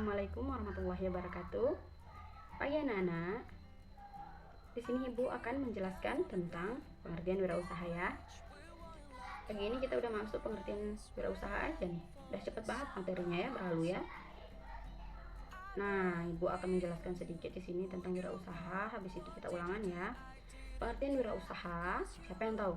Assalamualaikum warahmatullahi wabarakatuh. Pagi anak-anak. Di sini Ibu akan menjelaskan tentang pengertian wirausaha ya. Pagi ini kita udah masuk pengertian wirausaha aja nih. Udah cepet banget materinya ya, berlalu ya. Nah, Ibu akan menjelaskan sedikit di sini tentang wirausaha. Habis itu kita ulangan ya. Pengertian wirausaha, siapa yang tahu?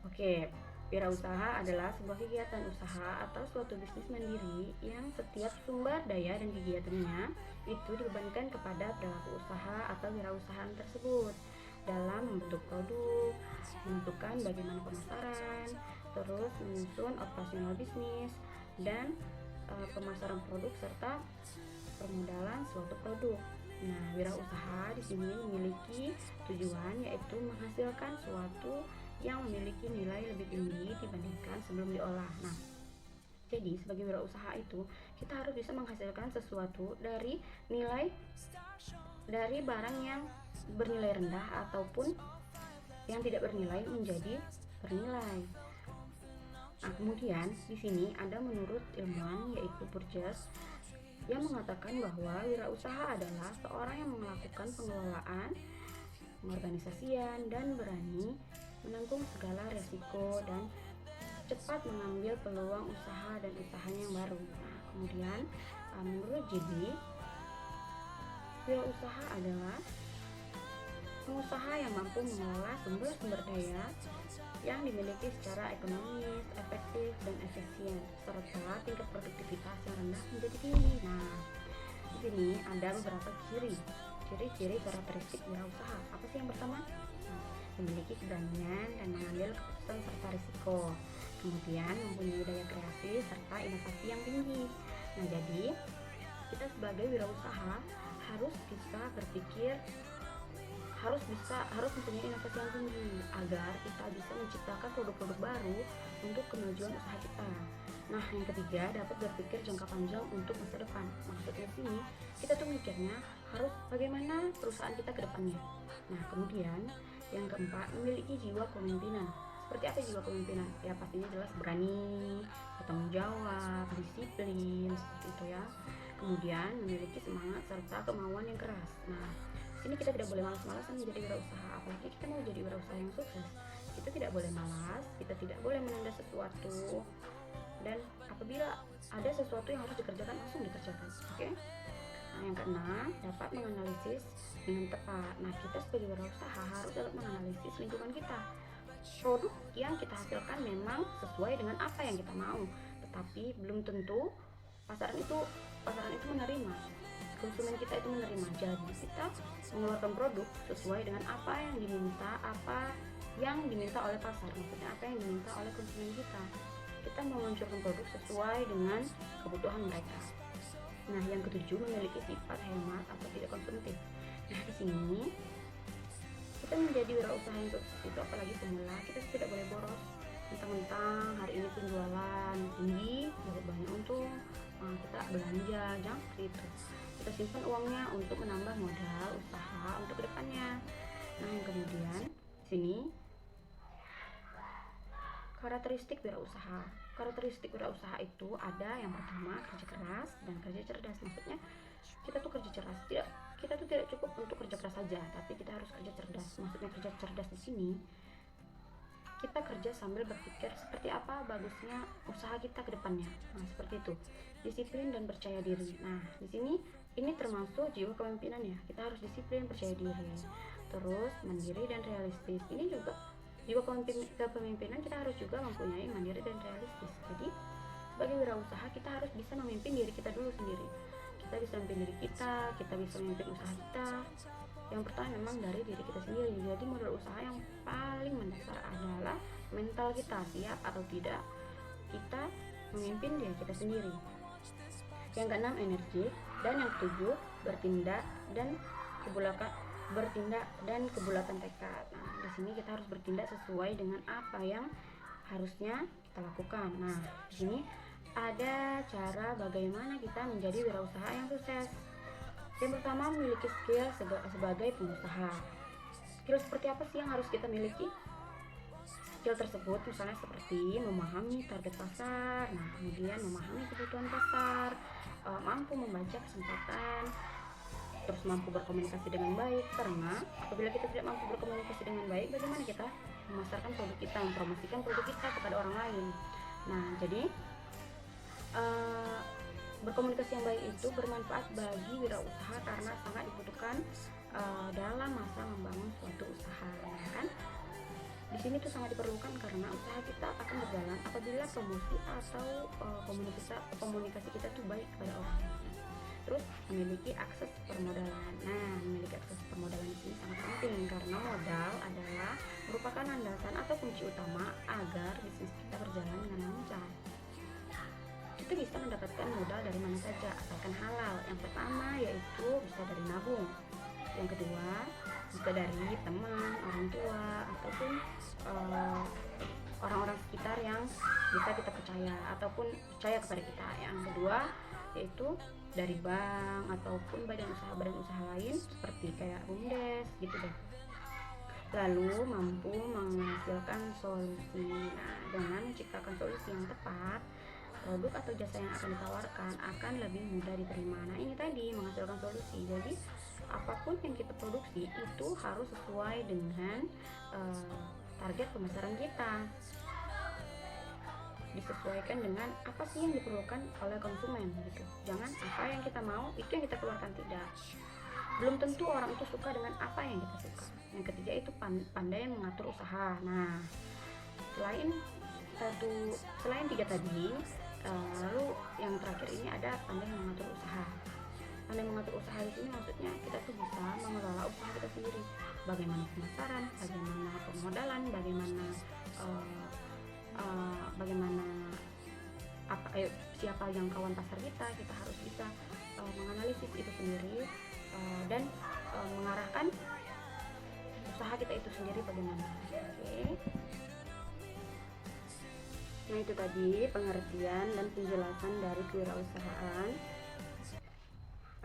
Oke, wirausaha adalah sebuah kegiatan usaha atau suatu bisnis mandiri yang setiap sumber daya dan kegiatannya itu dibebankan kepada pelaku usaha atau wirausahaan tersebut dalam membentuk produk, menentukan bagaimana pemasaran, terus menyusun operasional bisnis dan pemasaran produk serta permodalan suatu produk. Nah, wirausaha di sini memiliki tujuan yaitu menghasilkan suatu yang memiliki nilai lebih tinggi dibandingkan sebelum diolah. Nah, jadi sebagai wirausaha itu kita harus bisa menghasilkan sesuatu dari barang yang bernilai rendah ataupun yang tidak bernilai menjadi bernilai. Nah, kemudian di sini ada menurut ilmuwan yaitu Burgess yang mengatakan bahwa wirausaha adalah seorang yang melakukan pengelolaan, pengorganisasian dan berani menanggung segala resiko dan cepat mengambil peluang usaha dan usahanya yang baru. Nah, kemudian menurut JB, wirausaha adalah pengusaha yang mampu mengelola sumber-sumber daya yang dimiliki secara ekonomis, efektif dan efisien, serta tingkat produktivitas yang rendah menjadi tinggi. Nah, di sini ada beberapa ciri-ciri karakteristik wirausaha. Apa sih yang pertama? Memiliki keberanian dan mengambil keputusan serta risiko. Kemudian mempunyai daya kreasi serta inovasi yang tinggi. Nah, jadi kita sebagai wirausaha harus bisa berpikir, harus mempunyai inovasi yang tinggi agar kita bisa menciptakan produk-produk baru untuk kemajuan usaha kita. Nah, yang ketiga, dapat berpikir jangka panjang untuk masa depan. Maksudnya sini, kita tuh mikirnya harus bagaimana perusahaan kita ke depannya. Nah, kemudian yang keempat, memiliki jiwa kepemimpinan. Seperti apa jiwa kepemimpinan? Ya pastinya jelas berani, bertanggung jawab, disiplin, seperti itu ya. Kemudian memiliki semangat serta kemauan yang keras. Nah, sini kita tidak boleh malas-malasan menjadi wirausaha, apalagi kita mau jadi wirausaha yang sukses. Kita tidak boleh malas, kita tidak boleh menunda sesuatu. Dan apabila ada sesuatu yang harus dikerjakan, langsung dikerjakan. Oke? Nah, yang keenam, dapat menganalisis dengan tepat. Nah, kita sebagai wirausaha harus dapat menganalisis lingkungan kita. Produk yang kita hasilkan memang sesuai dengan apa yang kita mau, tetapi belum tentu pasaran itu menerima, konsumen kita itu menerima. Jadi kita mengeluarkan produk sesuai dengan apa yang diminta oleh pasar, maksudnya apa yang diminta oleh konsumen kita. Kita meluncurkan produk sesuai dengan kebutuhan mereka. Nah, yang ketujuh, memiliki sifat hemat atau tidak konsumtif. Nah, di sini kita menjadi wirausaha yang sukses itu, apalagi pemula, kita tidak boleh boros. Mentang-mentang hari ini penjualan tinggi, dapat banyak untung, kita belanja, jangan seperti itu. Kita simpan uangnya untuk menambah modal usaha untuk kedepannya. Nah, yang kemudian di sini karakteristik wirausaha. Karakteristik wirausaha itu ada yang pertama, kerja keras dan kerja cerdas. Maksudnya kita tuh kerja keras, kita tuh tidak cukup untuk kerja keras saja, tapi kita harus kerja cerdas. Maksudnya kerja cerdas di sini kita kerja sambil berpikir seperti apa bagusnya usaha kita ke depannya. Nah, seperti itu. Disiplin dan percaya diri. Nah, di sini ini termasuk jiwa kepemimpinan ya. Kita harus disiplin, percaya diri. Terus mandiri dan realistis. Ini juga jiwa kepemimpinan, kita harus juga mempunyai mandiri dan realistis. Jadi sebagai wirausaha kita harus bisa memimpin diri kita dulu sendiri. Kita bisa memimpin diri kita bisa memimpin usaha kita. Yang pertama memang dari diri kita sendiri. Jadi modal usaha yang paling mendasar adalah mental kita, siap atau tidak kita memimpin diri kita sendiri. Yang keenam, energi. Dan yang ketujuh, bertindak dan kebulatan tekad. Nah, di sini kita harus bertindak sesuai dengan apa yang harusnya kita lakukan. Nah, di sini ada cara bagaimana kita menjadi wirausaha yang sukses. Yang pertama, memiliki skill sebagai pengusaha. Skill seperti apa sih yang harus kita miliki? skill tersebut misalnya seperti memahami target pasar, nah kemudian memahami kebutuhan pasar, mampu membaca kesempatan, terus mampu berkomunikasi dengan baik. Karena apabila kita tidak mampu berkomunikasi dengan baik, bagaimana kita memasarkan produk kita, mempromosikan produk kita kepada orang lain. Nah, jadi berkomunikasi yang baik itu bermanfaat bagi wirausaha karena sangat dibutuhkan dalam masa membangun suatu usaha, ya kan? Di sini tuh sangat diperlukan karena usaha kita akan berjalan apabila promosi atau komunikasi kita tuh baik kepada orang. Terus memiliki akses permodalan. Nah, memiliki akses permodalan di sini sangat penting karena modal adalah merupakan landasan atau kunci utama agar bisnis kita berjalan dengan lancar. Kita bisa mendapatkan modal dari mana saja asalkan halal. Yang pertama yaitu bisa dari nabung. Yang kedua bisa dari teman, orang tua, ataupun orang-orang sekitar yang bisa kita percaya ataupun percaya kepada kita. Yang kedua yaitu dari bank ataupun badan usaha lain seperti kayak BUMDes gitu deh. Lalu mampu menghasilkan solusi. Nah, dengan menciptakan solusi yang tepat, produk atau jasa yang akan ditawarkan akan lebih mudah diterima. Nah, ini tadi menghasilkan solusi. Jadi apapun yang kita produksi itu harus sesuai dengan target pemasaran kita, disesuaikan dengan apa sih yang diperlukan oleh konsumen gitu. Jangan apa yang kita mau itu yang kita keluarkan, tidak. Belum tentu orang itu suka dengan apa yang kita suka. Yang ketiga itu pandai mengatur usaha. Nah, selain tiga tadi, lalu yang terakhir ini ada pandai mengatur usaha. Pandai mengatur usaha di sini maksudnya kita tuh bisa mengelola usaha kita sendiri. Bagaimana pemasaran, bagaimana permodalan, bagaimana siapa jangkauan pasar kita harus bisa menganalisis itu sendiri dan mengarahkan usaha kita itu sendiri bagaimana. Oke. Nah, itu tadi pengertian dan penjelasan dari kewirausahaan.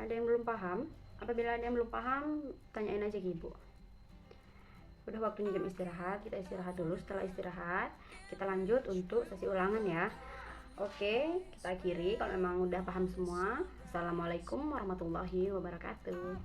Ada yang belum paham? Apabila ada yang belum paham, tanyain aja ke Ibu. Udah waktunya jam istirahat, kita istirahat dulu. Setelah istirahat, kita lanjut untuk sesi ulangan ya. Oke, kita akhiri kalau memang udah paham semua. Assalamualaikum warahmatullahi wabarakatuh.